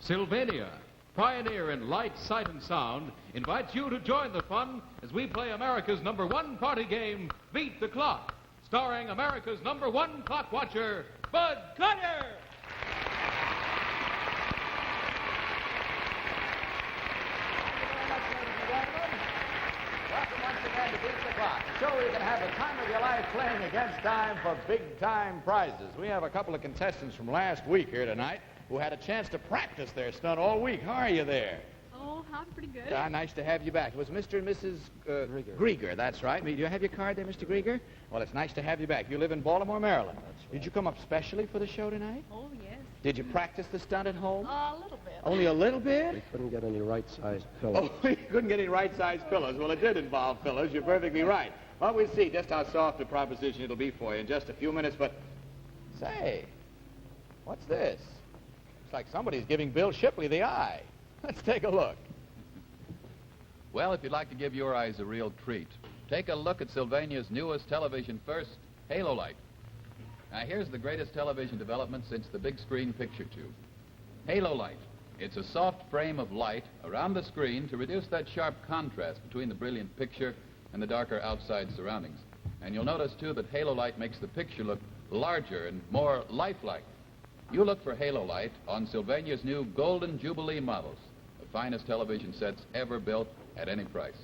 Sylvania, pioneer in light, sight, and sound, invites you to join the fun as we play America's #1 party game, Beat the Clock, starring America's #1 clock watcher, Bud Collier. Welcome once again to Beat the Clock, a show where you can have the time of your life playing against time for big-time prizes. We have a couple of contestants from last week here tonight who had a chance to practice their stunt all week. How are you there? Oh, I'm pretty good. Nice to have you back. It was Mr. and Mrs. Grieger, that's right. Do you have your card there, Mr. Grieger? Well, it's nice to have you back. You live in Baltimore, Maryland. Right. Did you come up specially for the show tonight? Oh, yes. Did you practice the stunt at home? A little bit. Only a little bit? We couldn't get any right-sized pillows. Oh, you couldn't get any right-sized pillows. Well, it did involve pillows. You're perfectly right. Well, we'll see just how soft a proposition it'll be for you in just a few minutes, but... Say, what's this? Looks like somebody's giving Bill Shipley the eye. Let's take a look. Well, if you'd like to give your eyes a real treat, take a look at Sylvania's newest television first, Halo Light. Now, here's the greatest television development since the big screen picture tube. Halo Light. It's a soft frame of light around the screen to reduce that sharp contrast between the brilliant picture and the darker outside surroundings. And you'll notice, too, that Halo Light makes the picture look larger and more lifelike. You look for Halo Light on Sylvania's new Golden Jubilee models, the finest television sets ever built at any price.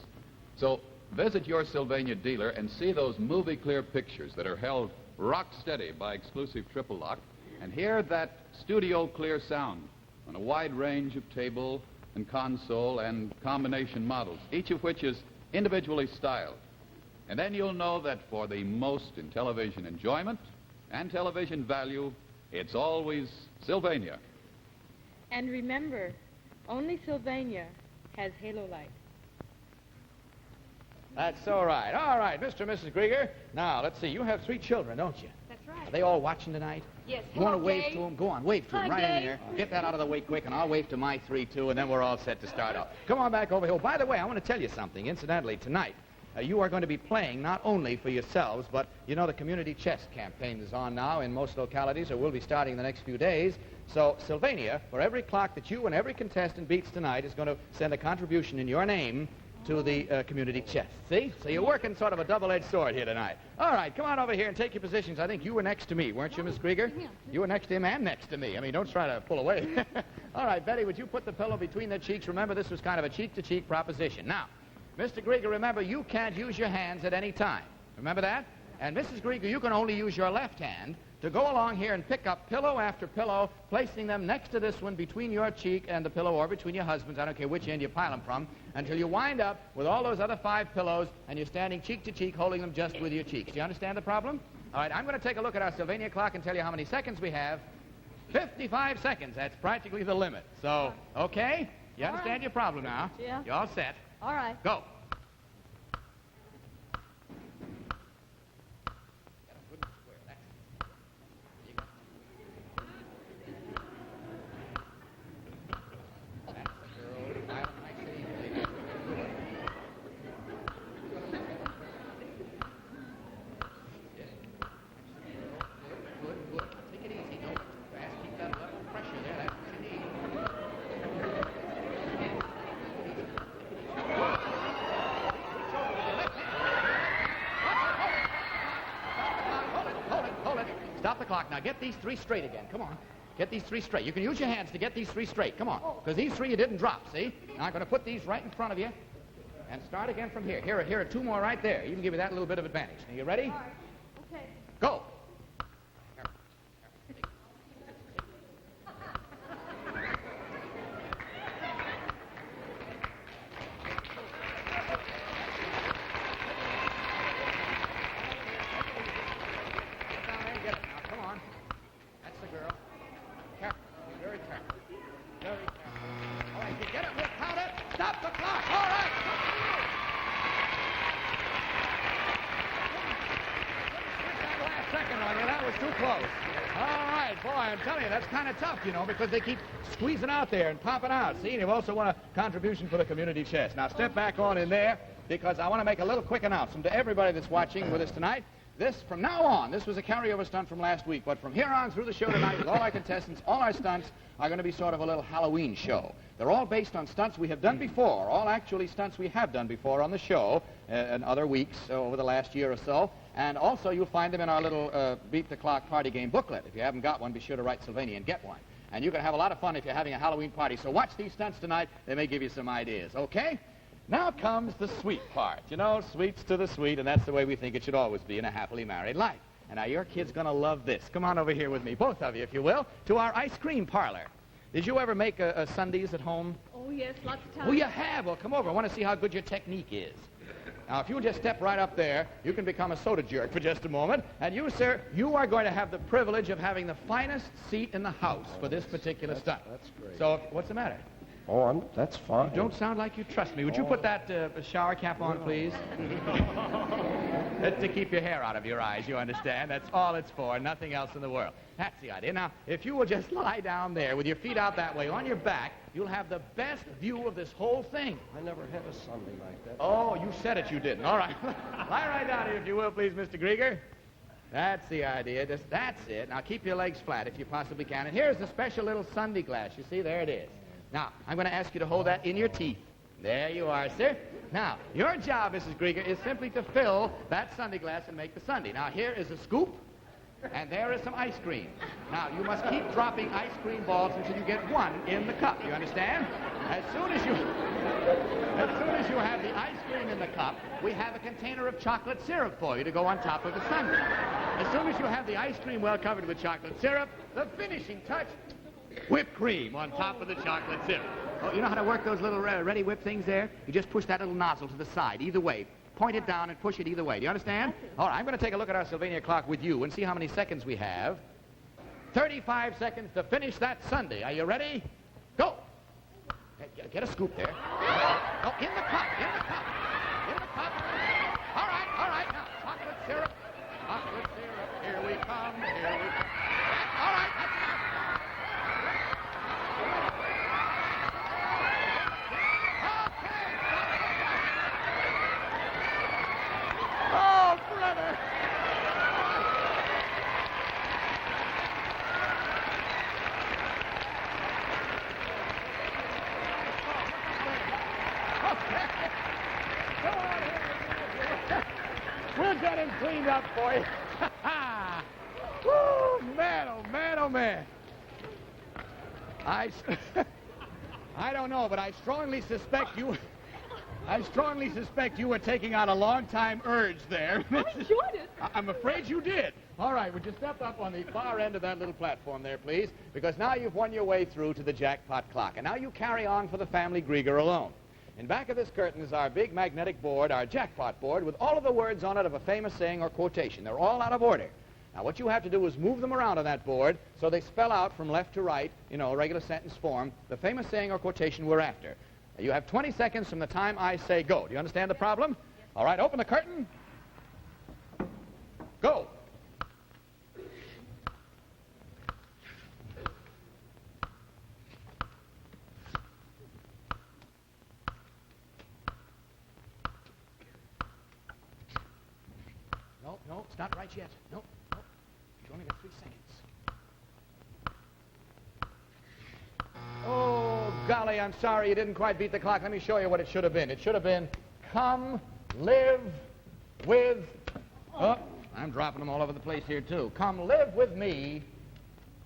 So visit your Sylvania dealer and see those movie-clear pictures that are held rock steady by exclusive triple lock, and hear that studio-clear sound on a wide range of table and console and combination models, each of which is individually styled. And then you'll know that for the most in television enjoyment and television value, it's always Sylvania. And remember, only Sylvania has Halo Light. That's all right. All right, Mr. and Mrs. Grieger. Now, let's see. You have 3 children, don't you? That's right. Are they all watching tonight? Yes. You want to Hello, wave Dave. to them? Go on, wave to them Hi, right in Dave. here. Get that out of the way quick, and I'll wave to my 3, too, and then we're all set to start off. Come on back over here. Oh, by the way, I want to tell you something. Incidentally, tonight, you are going to be playing not only for yourselves, but you know the community chess campaign is on now in most localities, or will be starting the next few days. So Sylvania, for every clock that you and every contestant beats tonight, is going to send a contribution in your name to the community chest. See? So you're working sort of a double-edged sword here tonight. All right, come on over here and take your positions. I think you were next to me, weren't you, Miss Grieger? You were next to him and next to me. I mean, don't try to pull away. All right, Betty, would you put the pillow between their cheeks? Remember, this was kind of a cheek-to-cheek proposition. Now, Mr. Grieger, remember, you can't use your hands at any time. Remember that? And Mrs. Grieger, you can only use your left hand to go along here and pick up pillow after pillow, placing them next to this one between your cheek and the pillow, or between your husband's, I don't care which end you pile them from, until you wind up with all those other 5 pillows, and you're standing cheek to cheek, holding them just with your cheeks. Do you understand the problem? All right, I'm going to take a look at our Sylvania clock and tell you how many seconds we have. 55 seconds. That's practically the limit. So, okay? You understand your problem now? Yeah. You're all set. All right. Go. Stop the clock. Now get these 3 straight again. Come on. Get these 3 straight. You can use your hands to get these 3 straight. Come on. Because these 3 you didn't drop, see? Now I'm going to put these right in front of you and start again from here. Here are 2 more right there. Even give you that little bit of advantage. Are you ready? All right. Okay. Go. I'm telling you, that's kind of tough, you know, because they keep squeezing out there and popping out. See, and you also want a contribution for the community chest. Now, step back on in there, because I want to make a little quick announcement to everybody that's watching with us tonight. This, from now on, this was a carryover stunt from last week, but from here on through the show tonight, with all our contestants, all our stunts are going to be sort of a little Halloween show. They're all based on stunts we have done before, all actually stunts we have done before on the show in other weeks over the last year or so. And also, you'll find them in our little Beat the Clock party game booklet. If you haven't got one, be sure to write Sylvania and get one. And you can have a lot of fun if you're having a Halloween party. So watch these stunts tonight. They may give you some ideas, okay? Now comes the sweet part. You know, sweets to the sweet, and that's the way we think it should always be in a happily married life. And now your kid's going to love this. Come on over here with me, both of you, if you will, to our ice cream parlor. Did you ever make sundaes at home? Oh, yes, lots of times. Oh, you have? Well, come over. I want to see how good your technique is. Now, if you'll just step right up there, you can become a soda jerk for just a moment. And you, sir, you are going to have the privilege of having the finest seat in the house for this particular stunt. That's great. So, what's the matter? Oh, that's fine. You don't sound like you trust me. Would you put that shower cap on, please? That's to keep your hair out of your eyes, you understand? That's all it's for, nothing else in the world. That's the idea. Now, if you will just lie down there with your feet out that way on your back, you'll have the best view of this whole thing. I never had a Sunday like that. Oh, you said it, you didn't. All right. Lie right down here, if you will, please, Mr. Grieger. That's the idea. That's it. Now, keep your legs flat if you possibly can. And here's the special little sundae glass. You see, there it is. Now, I'm going to ask you to hold that in your teeth. There you are, sir. Now, your job, Mrs. Grieger, is simply to fill that sundae glass and make the sundae. Now, here is a scoop, and there is some ice cream. Now, you must keep dropping ice cream balls until you get one in the cup. You understand? As soon as you have the ice cream in the cup, we have a container of chocolate syrup for you to go on top of the sundae. As soon as you have the ice cream well covered with chocolate syrup, the finishing touch, whipped cream on top of the chocolate syrup. Oh, you know how to work those little ready whip things there? You just push that little nozzle to the side, either way. Point it down and push it either way. Do you understand? All right, I'm going to take a look at our Sylvania clock with you and see how many seconds we have. 35 seconds to finish that sundae. Are you ready? Go. Get a scoop there. Oh, in the cup, in the cup, in the cup. All right. Now, chocolate syrup, here we come, here we come. All right, that's enough. Oh, brother! We'll get him cleaned up for you. Woo, man, oh, man, oh, man. I don't know, but I strongly suspect you were taking out a long-time urge there. I enjoyed it. I'm afraid you did. All right, would you step up on the far end of that little platform there, please? Because now you've won your way through to the jackpot clock. And now you carry on for the family Grieger alone. In back of this curtain is our big magnetic board, our jackpot board, with all of the words on it of a famous saying or quotation. They're all out of order. Now, what you have to do is move them around on that board so they spell out from left to right, you know, a regular sentence form, the famous saying or quotation we're after. You have 20 seconds from the time I say go. Do you understand the problem? All right, open the curtain. Go. No, it's not right yet. No. You've only got 3 seconds. Oh, golly, I'm sorry you didn't quite beat the clock. Let me show you what it should have been. It should have been, come live with... Oh, I'm dropping them all over the place here, too. Come live with me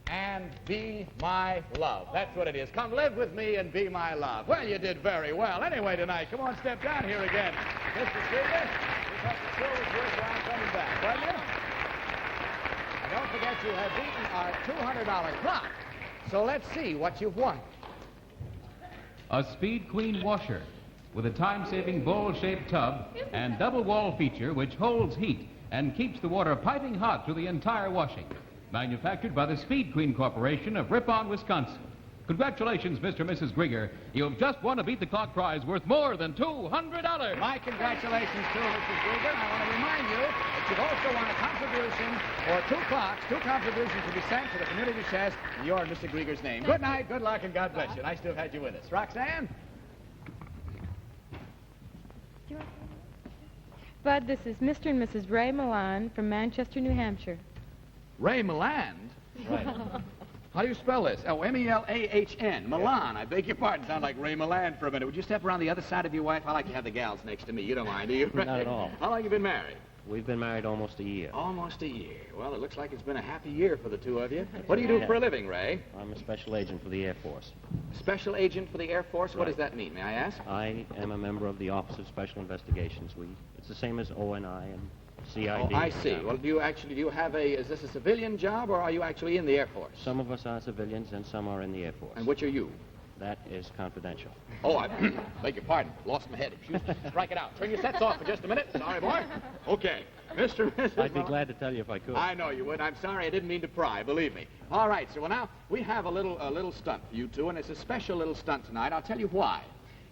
and be my love. That's what it is. Come live with me and be my love. Well, you did very well. Anyway, tonight, come on, step down here again. Mr. Krieger, you thought the show was worthwhile coming back, wasn't you? And don't forget you have beaten our $200 clock. So let's see what you've won. A Speed Queen washer with a time-saving bowl-shaped tub and double wall feature which holds heat and keeps the water piping hot through the entire washing. Manufactured by the Speed Queen Corporation of Ripon, Wisconsin. Congratulations, Mr. and Mrs. Grieger. You've just won a Beat the Clock prize worth more than $200. My congratulations, too, Mrs. Grieger. I want to remind you that you've also won a contribution or 2 clocks. 2 contributions to be sent to the community chest in your and Mr. Grieger's name. Good night, good luck, and God bless you. Nice to have had you with us. Roxanne? Bud, this is Mr. and Mrs. Ray Milan from Manchester, New Hampshire. Ray Milan? Right. How do you spell this? Oh, M-E-L-A-H-N. Milan. I beg your pardon. Sound like Ray Milan for a minute. Would you step around the other side of your wife? I like to have the gals next to me. You don't mind, do you? Not at all. How long you been married? We've been married almost a year. Almost a year. Well, it looks like it's been a happy year for the two of you. What do you do for a living, Ray? I'm a special agent for the Air Force. Special agent for the Air Force? What Right. does that mean, may I ask? I am a member of the Office of Special Investigations. It's the same as ONI and CID. Oh, I see. Well, do you have is this a civilian job, or are you actually in the Air Force? Some of us are civilians and some are in the Air Force. And which are you? That is confidential. Oh, I beg your pardon. Lost my head. Strike it out. Turn your sets off for just a minute. Sorry, boy. Okay. Mr. and Mrs. I'd be glad to tell you if I could. I know you would. I'm sorry. I didn't mean to pry. Believe me. All right. So now we have a little stunt for you two, and it's a special little stunt tonight. I'll tell you why.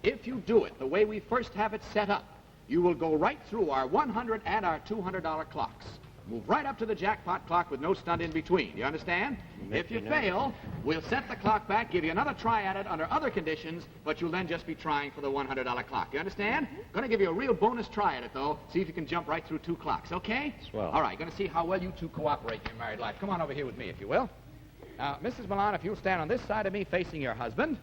If you do it the way we first have it set up, you will go right through our $100 and our $200 clocks. Move right up to the jackpot clock with no stunt in between. You understand? If you fail, we'll set the clock back, give you another try at it under other conditions, but you'll then just be trying for the $100 clock. You understand? Going to give you a real bonus try at it, though. See if you can jump right through two clocks, okay? Swell. All right, going to see how well you two cooperate in your married life. Come on over here with me, if you will. Now, Mrs. Milan, if you'll stand on this side of me facing your husband,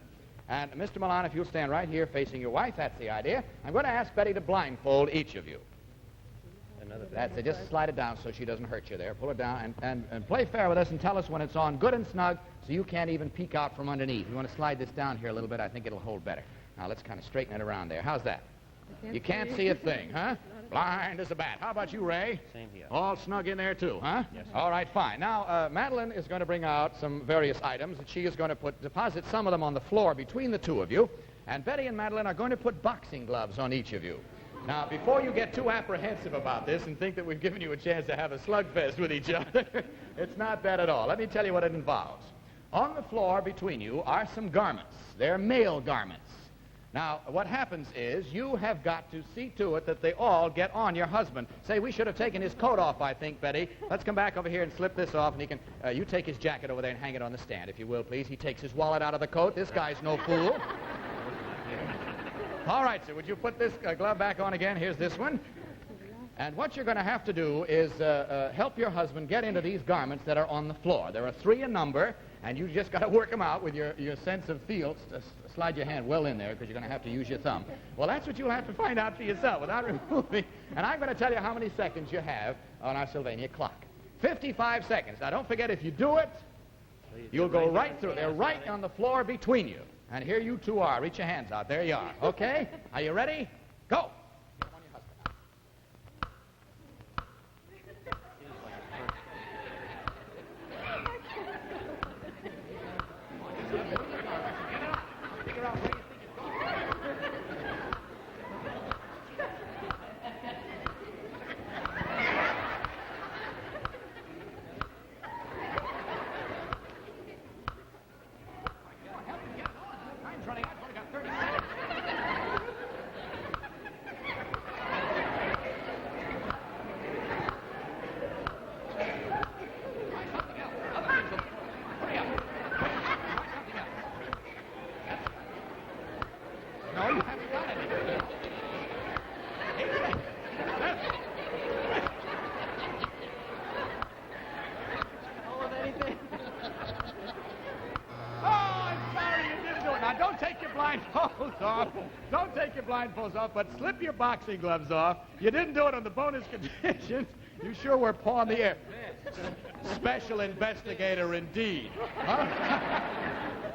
and Mr. Milan, if you'll stand right here facing your wife, that's the idea. I'm going to ask Betty to blindfold each of you. That's it. Just slide it down so she doesn't hurt you there. Pull it down and play fair with us and tell us when it's on good and snug so you can't even peek out from underneath. You want to slide this down here a little bit, I think it'll hold better. Now, let's kind of straighten it around there. How's that? You can't see a thing, huh? Blind as a bat. How about you, Ray? Same here. All snug in there, too, huh? Yes. All right, fine. Now, Madeline is going to bring out some various items, and she is going to deposit some of them on the floor between the two of you, and Betty and Madeline are going to put boxing gloves on each of you. Now, before you get too apprehensive about this and think that we've given you a chance to have a slugfest with each other, it's not that at all. Let me tell you what it involves. On the floor between you are some garments. They're male garments. Now, what happens is you have got to see to it that they all get on your husband. Say, we should have taken his coat off, I think, Betty. Let's come back over here and slip this off, and he can, you take his jacket over there and hang it on the stand, if you will, please. He takes his wallet out of the coat. This guy's no fool. All right, sir, would you put this glove back on again? Here's this one. And what you're going to have to do is help your husband get into these garments that are on the floor. There are 3 in number, and you just got to work them out with your sense of feel. Slide your hand well in there because you're going to have to use your thumb. Well, that's what you'll have to find out for yourself without removing. And I'm going to tell you how many seconds you have on our Sylvania clock. 55 seconds. Now, don't forget, if you do it, you'll go right through. They're right on the floor between you. And here you two are. Reach your hands out. There you are. Okay? Are you ready? Go. Don't take your blindfolds off, but slip your boxing gloves off. You didn't do it on the bonus conditions. You sure were pawing the air. Special investigator indeed. Huh?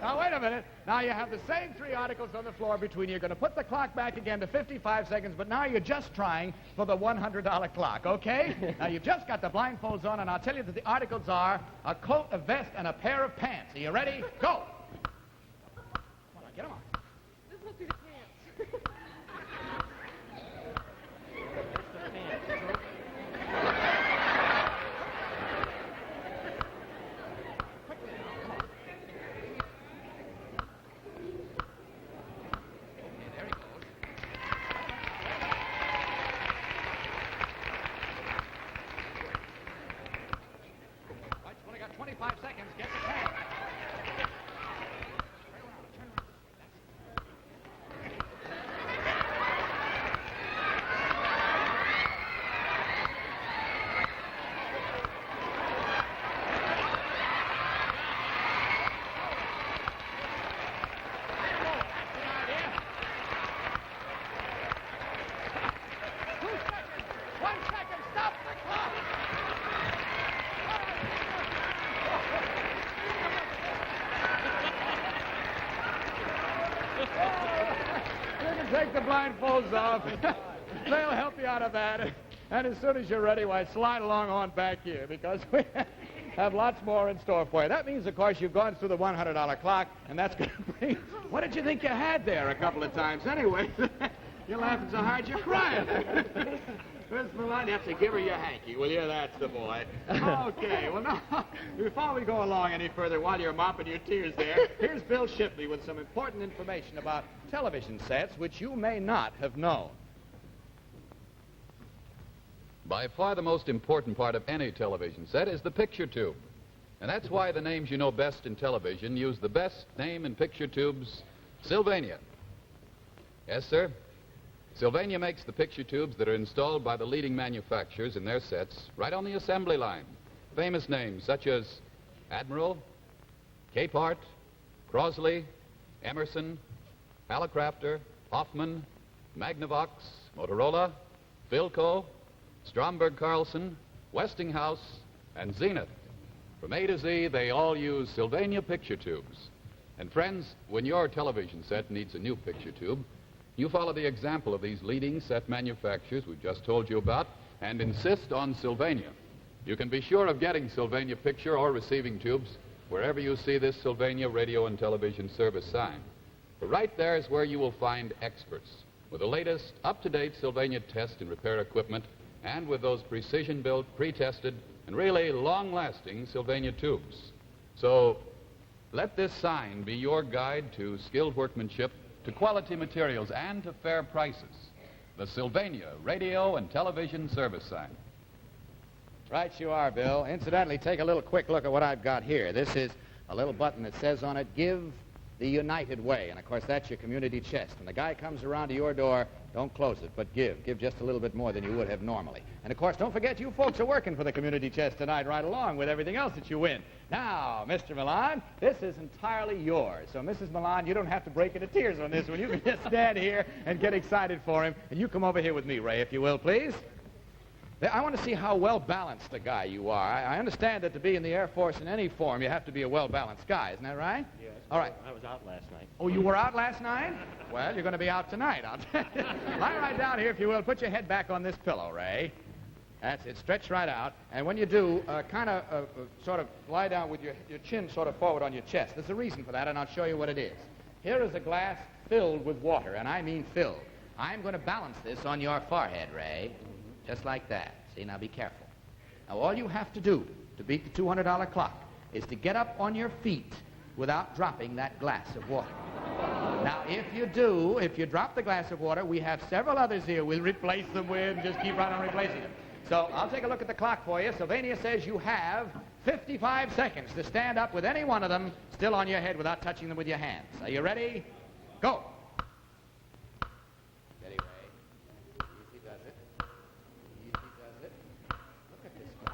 Now, wait a minute. Now, you have the same 3 articles on the floor between you. You're going to put the clock back again to 55 seconds, but now you're just trying for the $100 clock, okay? Now, you've just got the blindfolds on, and I'll tell you that the articles are a coat, a vest, and a pair of pants. Are you ready? Go! Come on, get them on. This must be the pants. take the blindfolds off. They'll help you out of that. And as soon as you're ready, why, slide along on back here, because we have lots more in store for you. That means, of course, you've gone through the $100 clock, and that's going to bring... What did you think you had there a couple of times anyway? You're laughing so hard you're crying. Miss Milan, you have to give her your hanky, will you? That's the boy. Okay, well, now, before we go along any further, while you're mopping your tears there, here's Bill Shipley with some important information about television sets which you may not have known. By far the most important part of any television set is the picture tube. And that's why the names you know best in television use the best name in picture tubes, Sylvania. Yes, sir. Sylvania makes the picture tubes that are installed by the leading manufacturers in their sets right on the assembly line. Famous names such as Admiral, Capehart, Crosley, Emerson, Hallicrafter, Hoffman, Magnavox, Motorola, Philco, Stromberg Carlson, Westinghouse, and Zenith. From A to Z, they all use Sylvania picture tubes. And friends, when your television set needs a new picture tube, you follow the example of these leading set manufacturers we've just told you about and insist on Sylvania. You can be sure of getting Sylvania picture or receiving tubes wherever you see this Sylvania radio and television service sign. For right there is where you will find experts with the latest up-to-date Sylvania test and repair equipment and with those precision-built, pre-tested, and really long-lasting Sylvania tubes. So let this sign be your guide to skilled workmanship, to quality materials, and to fair prices. The Sylvania radio and television service sign. Right you are, Bill. Incidentally, take a little quick look at what I've got here. This is a little button that says on it, Give the United Way. And, of course, that's your community chest. When the guy comes around to your door, don't close it, but give. Give just a little bit more than you would have normally. And, of course, don't forget you folks are working for the community chest tonight right along with everything else that you win. Now, Mr. Milan, this is entirely yours. So, Mrs. Milan, you don't have to break into tears on this one. You can just stand here and get excited for him. And you come over here with me, Ray, if you will, please. I want to see how well-balanced a guy you are. I understand that to be in the Air Force in any form, you have to be a well-balanced guy. Isn't that right? Yes. All right. I was out last night. Oh, you were out last night? Well, you're going to be out tonight, I'll tell you. Lie right down here, if you will. Put your head back on this pillow, Ray. That's it. Stretch right out. And when you do, sort of lie down with your chin sort of forward on your chest. There's a reason for that, and I'll show you what it is. Here is a glass filled with water, and I mean filled. I'm going to balance this on your forehead, Ray. Just like that. See, now be careful. Now, all you have to do to beat the $200 clock is to get up on your feet without dropping that glass of water. Now, if you drop the glass of water, we have several others here we'll replace them with and just keep right on replacing them. So I'll take a look at the clock for you. Sylvania says you have 55 seconds to stand up with any one of them still on your head without touching them with your hands. Are you ready? Go. Steady, Ray. Easy does it. Easy does it. Look at this guy.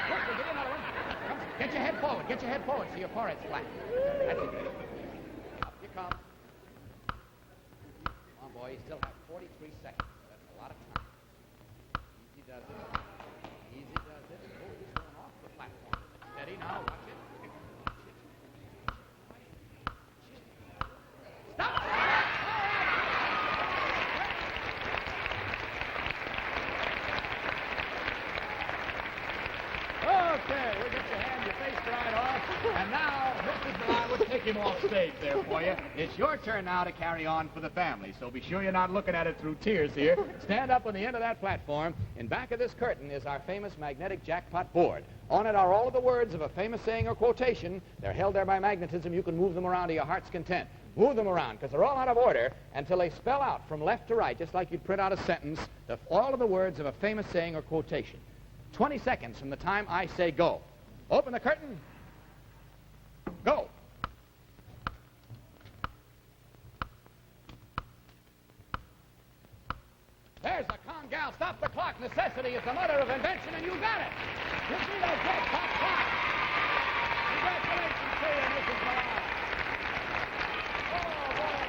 Look, we'll give you another one. Come, get your head forward. Get your head forward so your forehead's flat. That's it. Up you come. Come on, boy. You still have 43 seconds. That's a lot of time. Easy does it. Easy does it. Oh, he's going off the platform. Steady now. Watch it. Watch it. Stop! Okay, we'll get your hand, your face dried off. And now, Mr. Milan, we'll take him off stage there for you. It's your turn now to carry on for the family, so be sure you're not looking at it through tears here. Stand up on the end of that platform. In back of this curtain is our famous magnetic jackpot board. On it are all of the words of a famous saying or quotation. They're held there by magnetism. You can move them around to your heart's content. Move them around, because they're all out of order until they spell out from left to right, just like you'd print out a sentence, all of the words of a famous saying or quotation. 20 seconds from the time I say go. Open the curtain. Go. There's the con gal. Stop the clock. Necessity is the mother of invention, and you got it. You see that jackpot clock. Congratulations to you, Mrs. Milan. Oh, boy.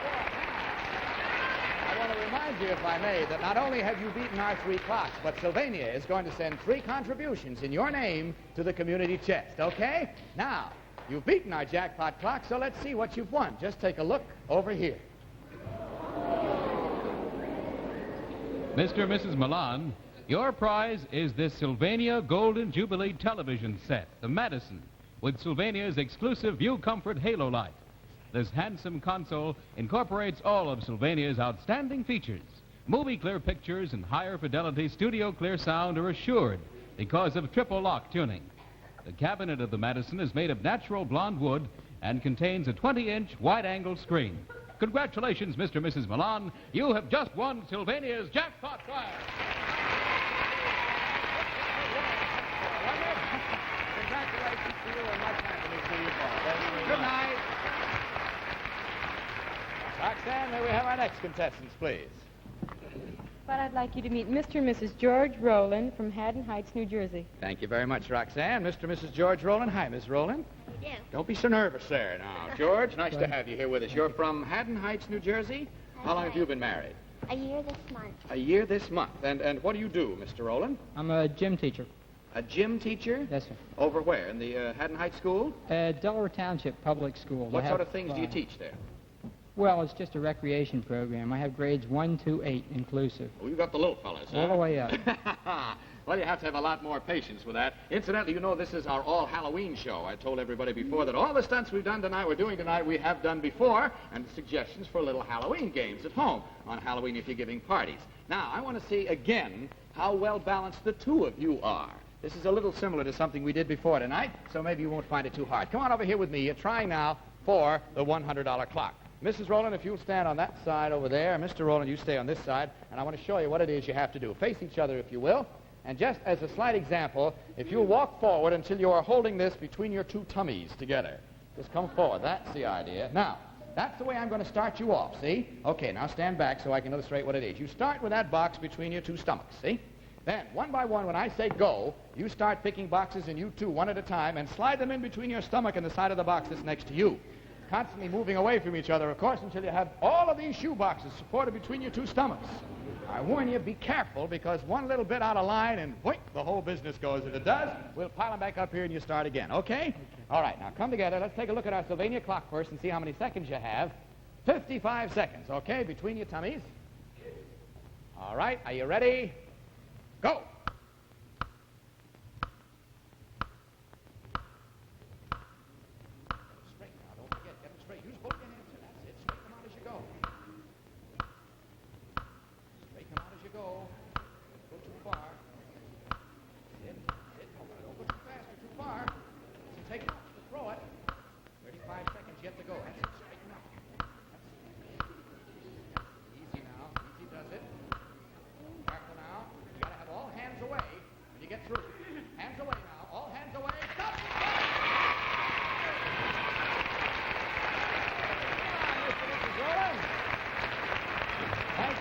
I want to remind you, if I may, that not only have you beaten our 3 clocks, but Sylvania is going to send 3 contributions in your name to the community chest, okay? Now, you've beaten our jackpot clock, so let's see what you've won. Just take a look over here. Mr. and Mrs. Milan, your prize is this Sylvania Golden Jubilee television set, the Madison, with Sylvania's exclusive View Comfort Halo light. This handsome console incorporates all of Sylvania's outstanding features. Movie clear pictures and higher fidelity studio clear sound are assured because of triple lock tuning. The cabinet of the Madison is made of natural blonde wood and contains a 20-inch wide-angle screen. Congratulations, Mr. and Mrs. Milan. You have just won Sylvania's jackpot prize. Congratulations to you and much happiness to you both. Good night. Roxanne, may we have our next contestants, please? But I'd like you to meet Mr. and Mrs. George Rowland from Haddon Heights, New Jersey. Thank you very much, Roxanne. Mr. and Mrs. George Rowland. Hi, Miss Rowland. Yes. Don't be so nervous there now. George, nice to have you here with us. You're from Haddon Heights, New Jersey? How long have you been married? A year this month. A year this month. And what do you do, Mr. Rowland? I'm a gym teacher. A gym teacher? Yes, sir. Over where? In the Haddon Heights School? Delaware Township Public Schools. What sort of things do you teach there? Well, it's just a recreation program. I have grades 1 to 8 inclusive. Oh, you got the little fellas, huh? All the way up. Well, you have to have a lot more patience with that. Incidentally, you know, this is our all-Halloween show. I told everybody before that all the stunts we're doing tonight, we have done before, and suggestions for little Halloween games at home on Halloween if you're giving parties. Now, I want to see again how well-balanced the two of you are. This is a little similar to something we did before tonight, so maybe you won't find it too hard. Come on over here with me. You're trying now for the $100 clock. Mrs. Rowland, if you'll stand on that side over there, Mr. Rowland, you stay on this side, and I want to show you what it is you have to do. Face each other, if you will. And just as a slight example, if you'll walk forward until you are holding this between your two tummies together. Just come forward. That's the idea. Now, that's the way I'm going to start you off, see? Okay, now stand back so I can illustrate what it is. You start with that box between your two stomachs, see? Then, one by one, when I say go, you start picking boxes, and you two, one at a time, and slide them in between your stomach and the side of the box that's next to you. Constantly moving away from each other, of course, until you have all of these shoe boxes supported between your two stomachs. I warn you, be careful, because one little bit out of line, and boink, the whole business goes. If it does, we'll pile them back up here and you start again, okay? All right, now come together. Let's take a look at our Sylvania clock first and see how many seconds you have. 55 seconds, okay, between your tummies. All right, are you ready? Go!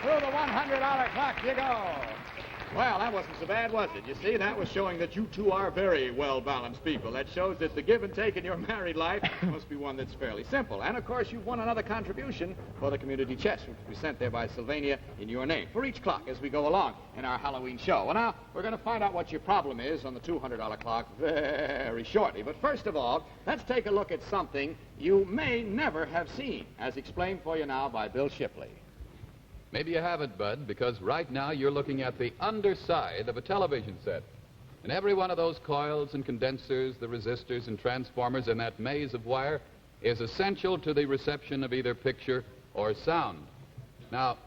Through the $100 clock you go. Well, that wasn't so bad, was it? You see, that was showing that you two are very well-balanced people. That shows that the give and take in your married life must be one that's fairly simple. And, of course, you've won another contribution for the community chest, which will be sent there by Sylvania in your name for each clock as we go along in our Halloween show. Well, now, we're going to find out what your problem is on the $200 clock very shortly. But first of all, let's take a look at something you may never have seen, as explained for you now by Bill Shipley. Maybe you haven't, Bud, because right now you're looking at the underside of a television set. And every one of those coils and condensers, the resistors and transformers in that maze of wire is essential to the reception of either picture or sound. Now,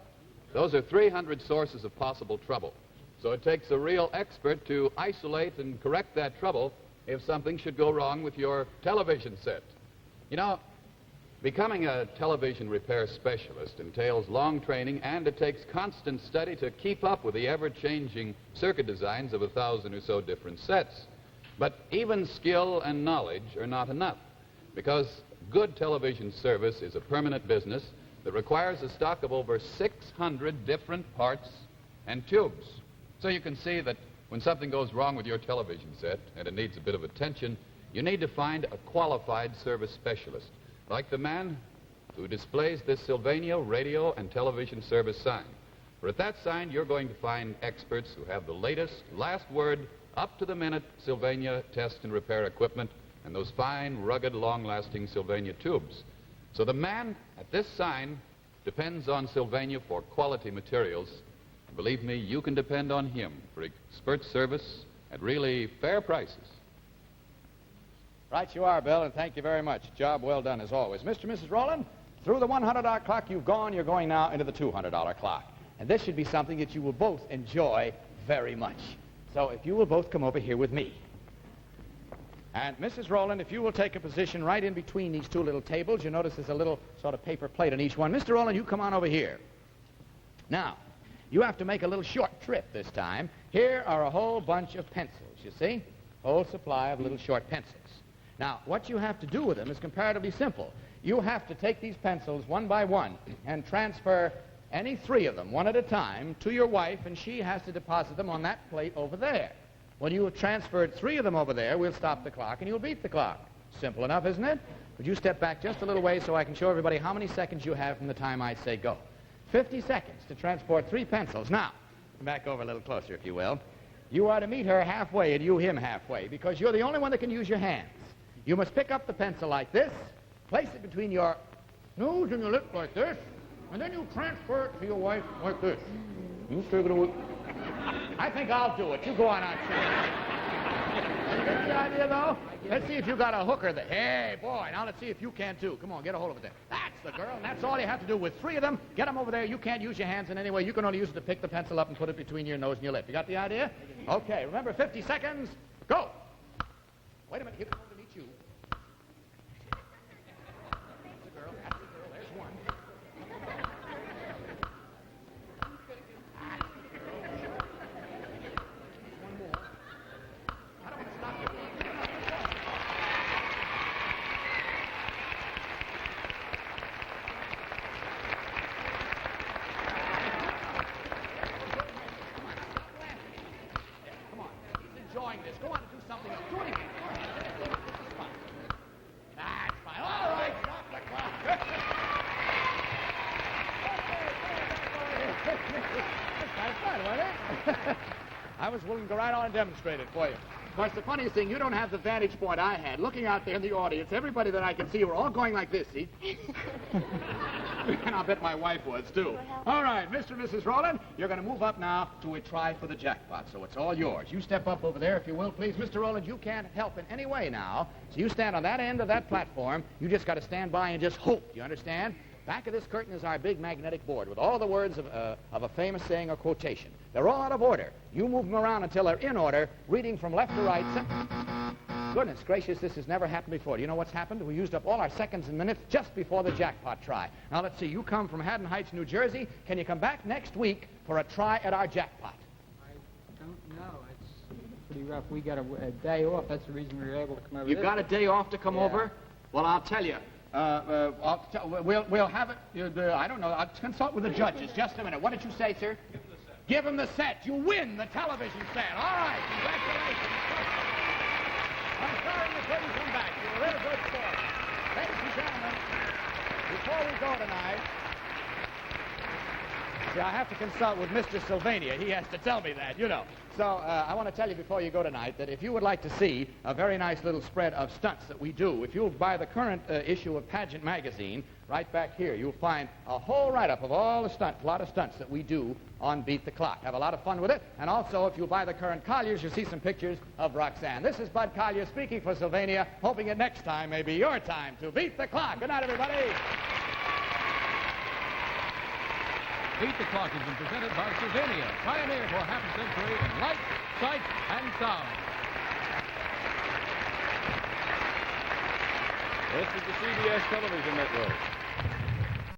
those are 300 sources of possible trouble. So it takes a real expert to isolate and correct that trouble if something should go wrong with your television set. You know, becoming a television repair specialist entails long training, and it takes constant study to keep up with the ever-changing circuit designs of 1,000 or so different sets. But even skill and knowledge are not enough, because good television service is a permanent business that requires a stock of over 600 different parts and tubes. So you can see that when something goes wrong with your television set and it needs a bit of attention, you need to find a qualified service specialist, like the man who displays this Sylvania radio and television service sign. For at that sign, you're going to find experts who have the latest, last word, up-to-the-minute Sylvania test and repair equipment and those fine, rugged, long-lasting Sylvania tubes. So the man at this sign depends on Sylvania for quality materials Believe me, you can depend on him for expert service at really fair prices. Right you are, Bill, and thank you very much. Job well done, as always. Mr. and Mrs. Rowland, through the $100 clock you've gone, you're going now into the $200 clock. And this should be something that you will both enjoy very much. So if you will both come over here with me. And Mrs. Rowland, if you will take a position right in between these two little tables, you notice there's a little sort of paper plate on each one. Mr. Rowland, you come on over here. Now, you have to make a little short trip this time. Here are a whole bunch of pencils, you see? Whole supply of little short pencils. Now, what you have to do with them is comparatively simple. You have to take these pencils one by one and transfer any three of them, one at a time, to your wife, and she has to deposit them on that plate over there. When you have transferred three of them over there, we'll stop the clock and you'll beat the clock. Simple enough, isn't it? Would you step back just a little way so I can show everybody how many seconds you have from the time I say go? 50 seconds to transport three pencils. Now, come back over a little closer, if you will. You are to meet her halfway and you him halfway, because you're the only one that can use your hands. You must pick up the pencil like this, place it between your nose and your lip like this, and then you transfer it to your wife like this. You take it away. I think I'll do it. You go on out, you get the idea, though? Let's see if you got a hooker there. Hey, boy, now let's see if you can, too. Come on, get a hold of it there. That's the girl, and that's all you have to do with three of them. Get them over there. You can't use your hands in any way. You can only use it to pick the pencil up and put it between your nose and your lip. You got the idea? Okay, remember, 50 seconds. Go. Wait a minute. Here comes to meet you. That's the girl. That's the girl. There's one. One more. I don't want to stop you. Enjoying this. Go on and do something else. Do it again. This is fine. That's fine. All right. Stop the clock. That's kind of fun, wasn't it? I was willing to go right on and demonstrate it for you. Of course, the funniest thing, you don't have the vantage point I had. Looking out there in the audience, everybody that I could see were all going like this, see? And I'll bet my wife was, too. All right, Mr. and Mrs. Rowland, you're going to move up now to a try for the jackpot, so it's all yours. You step up over there, if you will, please. Mr. Rowland, you can't help in any way now, so you stand on that end of that platform. You just got to stand by and just hope, you understand? Back of this curtain is our big magnetic board with all the words of a famous saying or quotation. They're all out of order. You move them around until they're in order, reading from left to right. Goodness gracious, this has never happened before. Do you know what's happened? We used up all our seconds and minutes just before the jackpot try. Now, let's see. You come from Haddon Heights, New Jersey. Can you come back next week for a try at our jackpot? I don't know. It's pretty rough. We got a day off. That's the reason we were able to come over. You've got a day off to come over? Well, I'll tell you. We'll have it. I don't know. I'll consult with the judges. Just a minute. What did you say, sir? Give him the set. You win the television set. All right. Congratulations. I'm sorry you couldn't come back. You're a real good sport. Ladies and gentlemen, before we go tonight, see, I have to consult with Mr. Sylvania. He has to tell me that, you know. So I want to tell you before you go tonight that if you would like to see a very nice little spread of stunts that we do, if you'll buy the current issue of Pageant Magazine, right back here, you'll find a whole write-up of all the stunts, a lot of stunts that we do on Beat the Clock. Have a lot of fun with it. And also, if you'll buy the current Colliers, you'll see some pictures of Roxanne. This is Bud Collier speaking for Sylvania, hoping that next time may be your time to beat the clock. Good night, everybody. Beat the Clock has been presented by Sylvania, pioneer for half a century in light, sight, and sound. This is the CBS Television Network.